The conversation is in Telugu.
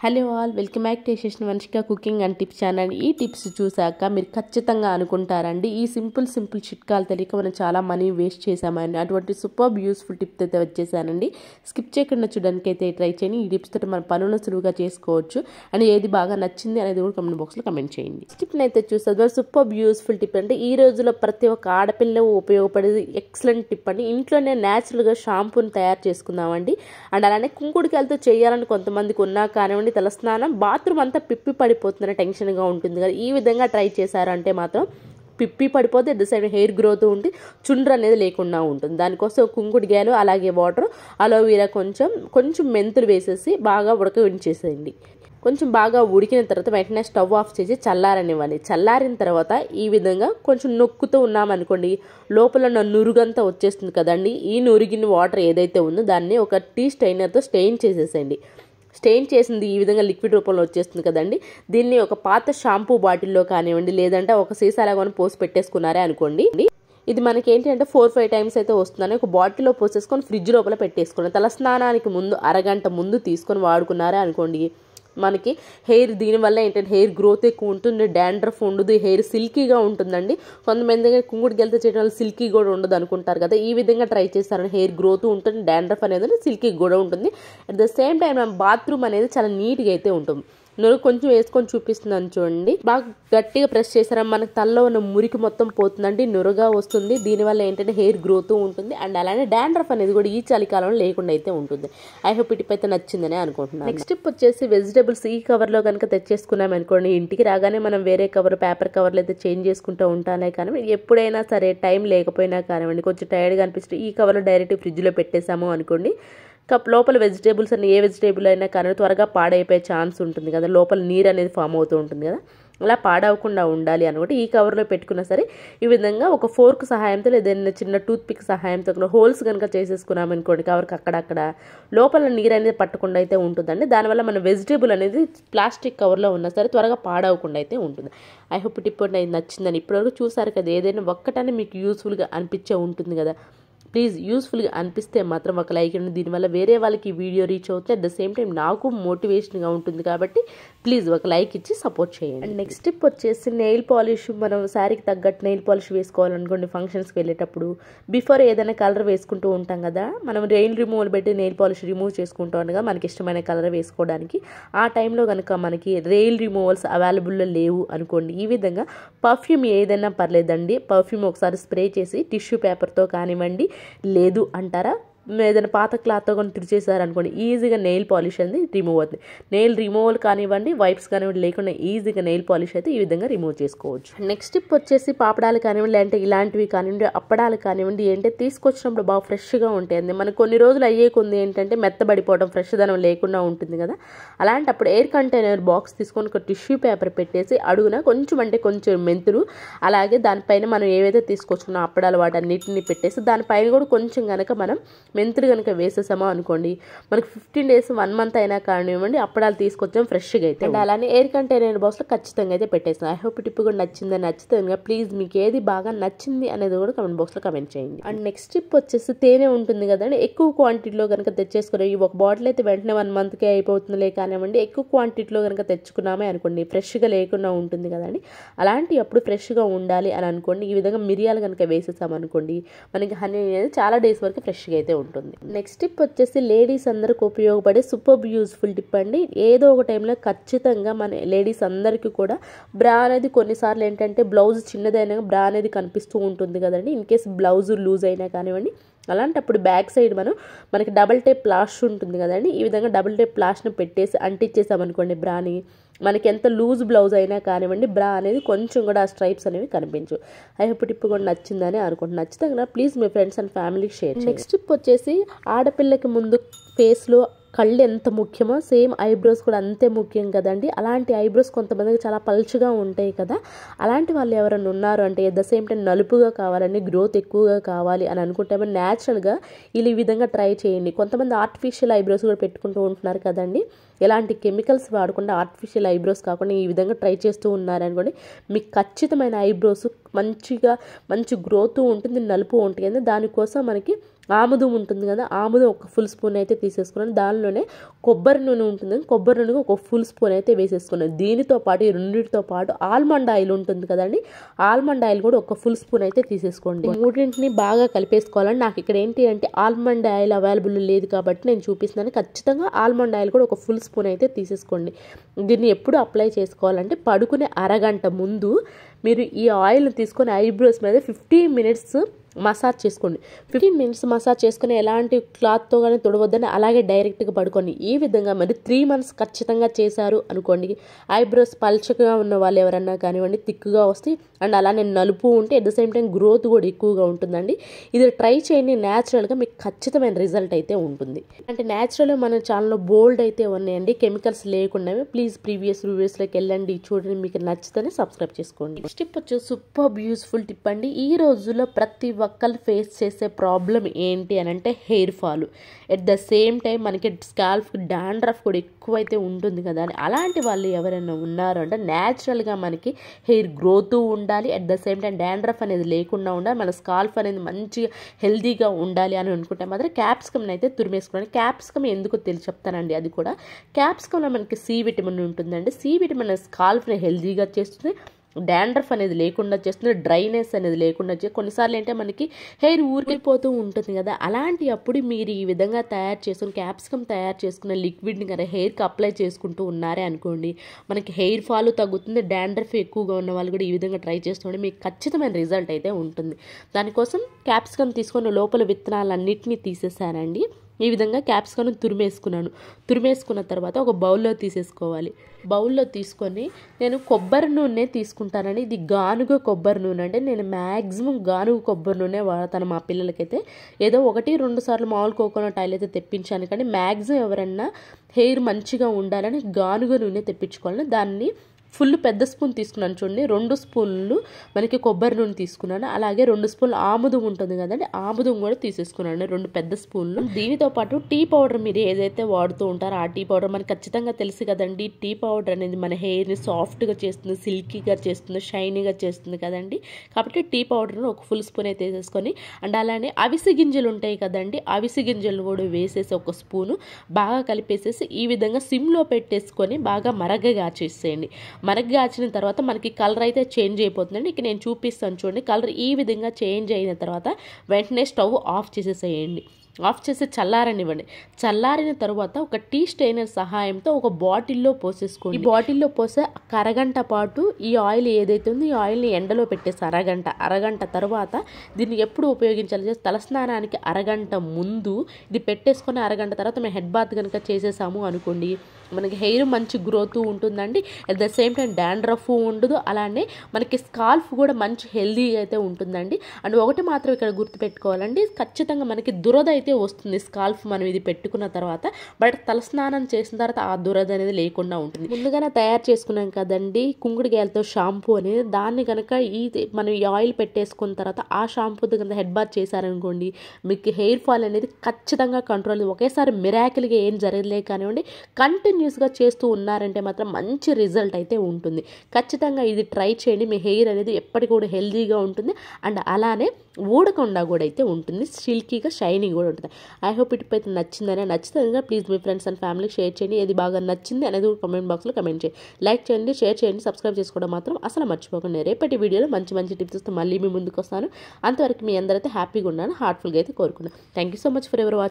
Hello all, welcome back to Yashaswini Vamshika cooking and tips channel. ఈ టిప్స్ చూసాక మీరు ఖచ్చితంగా అనుకుంటారండి, ఈ సింపుల్ చిట్కాలు తెలియక మనం చాలా మనీ వేస్ట్ చేసామని. అటువంటి సూపర్ యూస్ఫుల్ టిప్స్ అయితే వచ్చేసానండి. స్కిప్ చేయకుండా చూడడానికి అయితే ట్రై చేయండి. ఈ టిప్స్ తోటి మన పనులను సులువుగా చేసుకోవచ్చు. అండ్ ఏది బాగా నచ్చింది అనేది కూడా కామెంట్ బాక్స్లో కమెంట్ చేయండి. టిప్ని అయితే చూస్తారు, సూపర్ యూస్ఫుల్ టిప్ అంటే ఈ రోజుల్లో ప్రతి ఒక్క ఆడపిల్ల ఉపయోగపడేది ఎక్సలెంట్ టిప్ అండి. ఇంట్లోనే న్యాచురల్గా షాంపూని తయారు చేసుకుందామండి. అండ్ అలానే కుంకుడుకాయలతో చేయాలని కొంతమందికి ఉన్నా కానివ్వండి, తలస్నానం బాత్రూమ్ అంతా పిప్పి పడిపోతుందని టెన్షన్గా ఉంటుంది కదా. ఈ విధంగా ట్రై చేశారంటే మాత్రం పిప్పి పడిపోతే at the side hair growth ఉండి చుండ్రు అనేది లేకుండా ఉంటుంది. దానికోసం కుంకుడుకాయలు అలాగే వాటర్, అలోవీరా, కొంచెం మెంతులు వేసేసి బాగా ఉడకవించేసేయండి. కొంచెం బాగా ఉడికిన తర్వాత వెంటనే స్టవ్ ఆఫ్ చేసి చల్లారనివ్వండి. చల్లారిన తర్వాత ఈ విధంగా కొంచెం నొక్కుతూ ఉన్నామనుకోండి, లోపల నురుగంతా వచ్చేస్తుంది కదండి. ఈ నురిగిన వాటర్ ఏదైతే ఉందో దాన్ని ఒక టీ స్టైనర్తో స్టెయిన్ చేసేసేయండి. స్టెయిన్ చేసింది ఈ విధంగా లిక్విడ్ రూపంలో వచ్చేస్తుంది కదండి. దీన్ని ఒక పాత షాంపూ బాటిల్లో కానివ్వండి, లేదంటే ఒక సీసాలా కొని పోసి పెట్టేసుకున్నారే అనుకోండి. ఇది మనకి ఏంటి అంటే 4-5 టైమ్స్ అయితే వస్తుందని ఒక బాటిల్లో పోసేసుకొని ఫ్రిడ్జ్ లోపల పెట్టేసుకున్నాం. తలస్నానానికి ముందు అరగంట ముందు తీసుకొని వాడుకున్నారే అనుకోండి, మనకి హెయిర్ దీనివల్ల ఏంటంటే హెయిర్ గ్రోత్ ఎక్కువ ఉంటుంది, డాండ్రఫ్ ఉండదు, హెయిర్ సిల్కీగా ఉంటుందండి. కొంతమంది కుంకుడుకాయలతో చేయడం వల్ల సిల్కీ కూడా ఉండదు అనుకుంటారు కదా. ఈ విధంగా ట్రై చేస్తారని హెయిర్ గ్రోత్ ఉంటుంది, డాండ్రఫ్ అనేది సిల్కీ కూడా ఉంటుంది. At the same time bathroom అనేది చాలా నీట్గా అయితే ఉంటుంది. నురుగు కొంచెం వేసుకొని చూపిస్తున్నాను చూడండి. బాగా గట్టిగా ప్రెస్ చేసారా మనకు తలలో ఉన్న మురికి మొత్తం పోతుందండి, నురగా వస్తుంది. దీనివల్ల ఏంటంటే హెయిర్ గ్రోత్ ఉంటుంది. అండ్ అలానే డాండ్రఫ్ అనేది కూడా ఈ చలికాలంలో లేకుండా అయితే ఉంటుంది. ఐ హోప్ ఈ టిప్ అయితే నచ్చిందని అనుకుంటున్నాను. నెక్స్ట్ టిప్ వచ్చేసి వెజిటబుల్స్ ఈ కవర్లో కనుక తెచ్చేసుకున్నాం అనుకోండి, ఇంటికి రాగానే మనం వేరే పేపర్ కవర్లు అయితే చేంజ్ చేసుకుంటూ ఉంటానే. కానీ ఎప్పుడైనా సరే టైం లేకపోయినా కానివ్వండి, కొంచెం టైర్డ్గా అనిపిస్తే ఈ కవర్లో డైరెక్ట్ ఫ్రిడ్జ్లో పెట్టేసాము అనుకోండి, లోపల వెజిటేబుల్స్ అన్ని ఏ వెజిటేబుల్ అయినా కానీ త్వరగా పాడైపోయే ఛాన్స్ ఉంటుంది కదా. లోపల నీరు అనేది ఫామ్ అవుతూ ఉంటుంది కదా. అలా పాడవకుండా ఉండాలి అనుకుంటే ఈ కవర్లో పెట్టుకున్నా సరే ఈ విధంగా ఒక ఫోర్క్ సహాయంతో లేదా చిన్న టూత్ పిక్ సహాయంతో హోల్స్ కనుక చేసేసుకున్నాం అనుకోండి, కవర్కి అక్కడక్కడ లోపల నీరు అనేది పట్టకుండా అయితే ఉంటుందండి. దానివల్ల మన వెజిటేబుల్ అనేది ప్లాస్టిక్ కవర్లో ఉన్నా సరే త్వరగా పాడవకుండా అయితే ఉంటుంది. ఐ హోప్ టిప్ అనేది నచ్చిందని. ఇప్పటివరకు చూసారు కదా, ఏదైనా ఒక్కటనే మీకు యూస్ఫుల్గా అనిపించే ఉంటుంది కదా. ప్లీజ్ యూస్ఫుల్గా అనిపిస్తే మాత్రం ఒక లైక్ అండి. దీనివల్ల వేరే వాళ్ళకి వీడియో రీచ్ అవుతుంది, అట్ ద సేమ్ టైం నాకు మోటివేషన్గా ఉంటుంది. కాబట్టి ప్లీజ్ ఒక లైక్ ఇచ్చి సపోర్ట్ చేయండి. అండ్ నెక్స్ట్ టిప్ వచ్చేసి నెయిల్ పాలిష్. మనం శారీకి తగ్గట్టు నెయిల్ పాలిష్ వేసుకోవాలనుకోండి, ఫంక్షన్స్కి వెళ్ళేటప్పుడు బిఫోర్ ఏదైనా కలర్ వేసుకుంటూ ఉంటాం కదా. మనం రెయిన్ రిమూవల్ పెట్టి నెయిల్ పాలిష్ రిమూవ్ చేసుకుంటూ ఉండగా మనకి ఇష్టమైన కలర్ వేసుకోవడానికి ఆ టైంలో కనుక మనకి రెయిల్ రిమూవల్స్ అవైలబుల్లో లేవు అనుకోండి, ఈ విధంగా పర్ఫ్యూమ్ ఏదైనా పర్లేదండి, పర్ఫ్యూమ్ ఒకసారి స్ప్రే చేసి టిష్యూ పేపర్తో కానివ్వండి, లేదు అంటారా ఏదైనా పాత క్లాత్తో కానీ తుడిచేసారనుకోండి, ఈజీగా నెయిల్ పాలిష్ అనేది రిమూవ్ అవుతుంది. నెయిల్ రిమూవల్ కానివ్వండి, వైప్స్ కానివ్వండి లేకుండా ఈజీగా నెయిల్ పాలిష్ అయితే ఈ విధంగా రిమూవ్ చేసుకోవచ్చు. నెక్స్ట్ టిప్ వచ్చేసి పాపడాలు కానివ్వండి, లేదంటే ఇలాంటివి కానివ్వండి, అప్పడాలు కానివ్వండి, ఏంటంటే తీసుకొచ్చినప్పుడు బాగా ఫ్రెష్గా ఉంటాయండి. మనకు కొన్ని రోజులు అయ్యే కొంది ఏంటంటే మెత్తబడిపోవడం, ఫ్రెష్ ధనం లేకుండా ఉంటుంది కదా. అలాంటప్పుడు ఎయిర్ కంటైనర్ బాక్స్ తీసుకొని ఒక టిష్యూ పేపర్ పెట్టేసి అడుగున కొంచెం మెంతులు, అలాగే దానిపైన మనం ఏవైతే తీసుకొచ్చుకున్న అప్పడాలు వాటన్నిటిని పెట్టేసి దానిపైన కూడా కొంచెం కనుక మనం మెంతులు కనుక వేసేసామో అనుకోండి, మనకి 15 days 1 month అయినా కానివ్వండి అప్పడాలు తీసుకొచ్చాం ఫ్రెష్గా అయితే. అండ్ అలానే ఎయిర్ కంటైనర్ బాక్స్లో ఖచ్చితంగా అయితే పెట్టేసాను. ఐ హోప్ టిప్ కూడా నచ్చితే ప్లీజ్ మీకు ఏది బాగా నచ్చింది అనేది కూడా కమెంట్ బాక్స్లో కమెంట్ చేయండి. అండ్ నెక్స్ట్ టిప్ వచ్చేసి తేనె ఉంటుంది కదండి, ఎక్కువ క్వాంటిటీలో కనుక తెచ్చేసుకుని ఒక బాటిల్ అయితే వెంటనే 1 monthకే అయిపోతుందిలే కానివ్వండి, ఎక్కువ క్వాంటిటీలో కనుక తెచ్చుకున్నామే అనుకోండి ఫ్రెష్గా లేకుండా ఉంటుంది కదండి. అలాంటి అప్పుడు ఫ్రెష్గా ఉండాలి అని అనుకోండి, ఈ విధంగా మిరియాలు కనుక వేసేసామనుకోండి, మనకి హనీ అనేది చాలా డేస్ వరకు ఫ్రెష్గా అయితే ఉంటుంది. నెక్స్ట్ టిప్ వచ్చేసి లేడీస్ అందరికి ఉపయోగపడే సూపర్ యూస్ఫుల్ టిప్ అండి. ఏదో ఒక టైంలో ఖచ్చితంగా మన లేడీస్ అందరికీ కూడా బ్రా అనేది కొన్నిసార్లు ఏంటంటే బ్లౌజ్ చిన్నదైనా బ్రా అనేది కనిపిస్తూ ఉంటుంది కదండి. ఇన్ కేసు బ్లౌజ్ లూజ్ అయినా కానివ్వండి, అలాంటప్పుడు బ్యాక్ సైడ్ మనకి డబల్ టేప్ ప్లాష్ ఉంటుంది కదండి. ఈ విధంగా డబుల్ టేప్ ప్లాష్ను పెట్టేసి అంటించేసామనుకోండి బ్రాని, మనకి ఎంత లూజ్ బ్లౌజ్ అయినా కానివ్వండి బ్రా అనేది కొంచెం కూడా ఆ స్ట్రైప్స్ అనేవి కనిపించు. ఐ హోప్ టిప్ కూడా నచ్చిందని అనుకుంటున్నాను. నచ్చితే ప్లీజ్ మీ ఫ్రెండ్స్ అండ్ ఫ్యామిలీకి షేర్. నెక్స్ట్ టిప్ వచ్చేసి ఆడపిల్లకి ముందు ఫేస్లో కళ్ళు ఎంత ముఖ్యమో సేమ్ ఐబ్రోస్ కూడా అంతే ముఖ్యం కదండి. అలాంటి ఐబ్రోస్ కొంతమందికి చాలా పల్చగా ఉంటాయి కదా. అలాంటి వాళ్ళు ఎవరైనా ఉన్నారు అంటే ఎట్ ద సేమ్ టైం నలుపుగా కావాలని, గ్రోత్ ఎక్కువగా కావాలి అని అనుకుంటే న్యాచురల్గా ఈ విధంగా ట్రై చేయండి. కొంతమంది ఆర్టిఫిషియల్ ఐబ్రోస్ కూడా పెట్టుకుంటూ ఉంటున్నారు కదండి. ఎలాంటి కెమికల్స్ వాడకుండా ఆర్టిఫిషియల్ ఐబ్రోస్ కాకుండా ఈ విధంగా ట్రై చేస్తూ ఉన్నారనుకోండి, మీకు ఖచ్చితమైన ఐబ్రోస్ మంచి గ్రోత్ ఉంటుంది, నలుపు ఉంటుంది. దానికోసం మనకి ఆముదం ఉంటుంది కదా, ఆముదం ఒక ఫుల్ స్పూన్ అయితే తీసేసుకున్నాను. దానిలోనే కొబ్బరి నూనె ఉంటుంది, కొబ్బరి నూనె ఒక ఫుల్ స్పూన్ అయితే వేసేసుకున్నాను. దీనితో పాటు ఈ రెండింటితో పాటు ఆల్మండ్ ఆయిల్ ఉంటుంది కదండి, ఆల్మండ్ ఆయిల్ కూడా ఒక ఫుల్ స్పూన్ అయితే తీసేసుకోండి. మూడింటిని బాగా కలిపేసుకోవాలండి. నాకు ఇక్కడ ఏంటి అంటే ఆల్మండ్ ఆయిల్ అవైలబుల్ లేదు కాబట్టి నేను చూపిస్తున్నాను. ఖచ్చితంగా ఆల్మండ్ ఆయిల్ కూడా ఒక ఫుల్ స్పూన్ అయితే తీసేసుకోండి. దీన్ని ఎప్పుడు అప్లై చేసుకోవాలంటే పడుకునే అరగంట ముందు మీరు ఈ ఆయిల్ని తీసుకొని ఐబ్రోస్ మీద 15 మినిట్స్ మసాజ్ చేసుకోండి. 15 మినిట్స్ మసాజ్ చేసుకుని ఎలాంటి క్లాత్తో కానీ తుడవద్దని అలాగే డైరెక్ట్గా పడుకోండి. ఈ విధంగా మరి 3 మంత్స్ ఖచ్చితంగా చేశారు అనుకోండి, ఐబ్రోస్ పల్చగా ఉన్న వాళ్ళు ఎవరన్నా కానివ్వండి థిక్గా వస్తాయి అండ్ అలానే నలుపు ఉంటే at the same time growth కూడా ఎక్కువగా ఉంటుందండి. ఇది ట్రై చేయండి, న్యాచురల్గా మీకు ఖచ్చితమైన రిజల్ట్ అయితే ఉంటుంది. అంటే న్యాచురల్గా మన ఛానల్లో బోల్డ్ అయితే ఉన్నాయండి, కెమికల్స్ లేకుండా. ప్లీజ్ ప్రీవియస్ రివ్యూస్లోకి వెళ్ళండి, చూడండి, మీకు నచ్చితేనే సబ్స్క్రైబ్ చేసుకోండి. నెక్స్ట్ టిప్ వచ్చి సూపర్ యూస్ఫుల్ టిప్ అండి. ఈ రోజుల్లో ప్రతి ఒక్కరు ఫేస్ చేసే ప్రాబ్లం ఏంటి అని అంటే hair fall. At the same time మనకి స్కాల్ఫ్ డాండ్రఫ్ కూడా ఎక్కువైతే ఉంటుంది కదా అని అలాంటి వాళ్ళు ఎవరైనా ఉన్నారు అంటే న్యాచురల్గా మనకి హెయిర్ గ్రోత్ ఉండాలి, at the same time dandruff అనేది లేకుండా ఉండాలి, మన స్కాల్ఫ్ అనేది మంచిగా హెల్దీగా ఉండాలి అని అనుకుంటే మాత్రం క్యాప్సికమ్ అయితే తురిమేసుకోండి. క్యాప్సికమ్ ఎందుకో చెప్తానండి. అది కూడా క్యాప్సికంలో మనకి సి విటమిన్ ఉంటుందండి. సి విటమిన్ స్కాల్ఫ్ని హెల్దీగా చేస్తుంది, డాండ్రఫ్ అనేది లేకుండా చేస్తుంది, డ్రైనెస్ అనేది లేకుండా చేస్తుంది. కొన్నిసార్లు అంటే మనకి హెయిర్ ఊరికిపోతూ ఉంటుంది కదా, అలాంటి అప్పుడు మీరు ఈ విధంగా తయారు చేసుకుని క్యాప్సికమ్ తయారు చేసుకున్న లిక్విడ్ని కదా హెయిర్కి అప్లై చేసుకుంటూ ఉన్నారే అనుకోండి, మనకి హెయిర్ ఫాల్ తగ్గుతుంది. డాండ్రఫ్ ఎక్కువగా ఉన్న వాళ్ళు కూడా ఈ విధంగా ట్రై చేస్తుంటే మీకు ఖచ్చితమైన రిజల్ట్ అయితే ఉంటుంది. దానికోసం క్యాప్సికమ్ తీసుకొని లోపల విత్తనాలన్నింటినీ తీసేసానండి. ఈ విధంగా క్యాప్సికమ్ తురిమేసుకున్న తర్వాత ఒక బౌల్లో తీసేసుకోవాలి. బౌల్లో తీసుకొని నేను కొబ్బరి నూనె తీసుకుంటానండి. ఇది గానుగ కొబ్బరి నూనె అంటే నేను మ్యాక్సిమం గానుగ కొబ్బరి నూనె వాడతాను మా పిల్లలకైతే. ఏదో 1-2 సార్లు మామూలు కోకోనట్ ఆయిల్ అయితే తెప్పించాను, కానీ మ్యాక్సిమం ఎవరన్నా హెయిర్ మంచిగా ఉండాలని గానుగ నూనె తెప్పించుకోవాలని దాన్ని ఫుల్ పెద్ద స్పూన్ తీసుకున్నాను చూడండి. 2 స్పూన్లు మనకి కొబ్బరి నూనె తీసుకున్నాను, అలాగే 2 స్పూన్లు ఆముదం ఉంటుంది కదండి, ఆముదం కూడా తీసేసుకున్నాను 2 పెద్ద స్పూన్లు. దీనితో పాటు టీ పౌడర్ మీరు ఏదైతే వాడుతూ ఉంటారో ఆ టీ పౌడర్ మనకి ఖచ్చితంగా తెలుసు కదండి. టీ పౌడర్ అనేది మన హెయిర్ని సాఫ్ట్గా చేస్తుంది, సిల్కీగా చేస్తుంది, షైనీగా చేస్తుంది కదండి. కాబట్టి టీ పౌడర్ను ఒక ఫుల్ స్పూన్ అయితే వేసేసుకొని అండ్ అలానే అవిసె గింజలు ఉంటాయి కదండి, అవిసె గింజలు కూడా వేసేసి ఒక స్పూను బాగా కలిపేసేసి ఈ విధంగా సిమ్లో పెట్టేసుకొని బాగా మరగగాచేసేయండి. మరగగాచిన తర్వాత మనకి కలర్ అయితే చేంజ్ అయిపోతుందండి. ఇక నేను చూపిస్తాను చూడండి. కలర్ ఈ విధంగా చేంజ్ అయిన తర్వాత వెంటనే స్టవ్ ఆఫ్ చేసేసేయండి. ఆఫ్ చేసి చల్లారనివ్వండి. చల్లారిన తర్వాత ఒక టీ స్ట్రైనర్ సహాయంతో ఒక బాటిల్లో పోసేసుకోండి. ఈ బాటిల్లో పోసే అరగంట పాటు ఈ ఆయిల్ ఏదైతే ఉందో ఈ ఆయిల్ని ఎండలో పెట్టేసి అరగంట తర్వాత దీన్ని ఎప్పుడు ఉపయోగించాలి, తలస్నానానికి అరగంట ముందు ఇది పెట్టేసుకొని అరగంట తర్వాత మేము హెడ్ బాత్ కనుక చేసేసాము అనుకోండి, మనకి హెయిర్ మంచి గ్రోత్ ఉంటుందండి. At the same time dandruff ఉండదు, అలానే మనకి స్కాల్ఫ్ కూడా మంచి హెల్దీగా అయితే ఉంటుందండి. అండ్ ఒకటి మాత్రం ఇక్కడ గుర్తుపెట్టుకోవాలండి, ఖచ్చితంగా మనకి దురద అయితే వస్తుంది స్కాల్ఫ్ మనం ఇది పెట్టుకున్న తర్వాత, బట్ తలస్నానం చేసిన తర్వాత ఆ దురద అనేది లేకుండా ఉంటుంది. ముందుగానే తయారు చేసుకున్నాం కదండి కుంకుడుకాయలతో షాంపూ అనేది, దాన్ని కనుక మనం ఈ ఆయిల్ పెట్టేసుకున్న తర్వాత ఆ షాంపూతో కనుక హెడ్ బాత్ చేశారనుకోండి మీకు హెయిర్ ఫాల్ అనేది ఖచ్చితంగా కంట్రోల్. ఒకేసారి మిరాకిల్గా ఏం జరగలే కానివ్వండి, కంటిన్యూస్గా చేస్తూ ఉన్నారంటే మాత్రం మంచి రిజల్ట్ అయితే ఉంటుంది. ఖచ్చితంగా ఇది ట్రై చేయండి, మీ హెయిర్ అనేది ఎప్పటికి కూడా హెల్దీగా ఉంటుంది అండ్ అలానే ఊడకుండా కూడా అయితే ఉంటుంది, సిల్కీగా షైనింగ్ కూడా ఉంటుంది. ఐ హోప్ ఇటు అయితే నచ్చితే ప్లీజ్ మీ ఫ్రెండ్స్ అండ్ ఫ్యామిలీకి షేర్ చేయండి. ఏది బాగా నచ్చింది అనేది కామెంట్ బాక్స్లో కమెంట్ చేయండి. లైక్ చేయండి, షేర్ చేయండి, సబ్స్క్రైబ్ చేసుకోవడం మాత్రం అసలు మర్చిపోకండి. రేపటి వీడియోలో మంచి టిప్స్తో మళ్ళీ మీ ముందుకు వస్తాను. అంతవరకు మీ అందరైతే హ్యాపీగా ఉన్నాను, హార్ట్ఫుల్గా అయితే కోరుకున్నాను. Thank you so much for ever watching.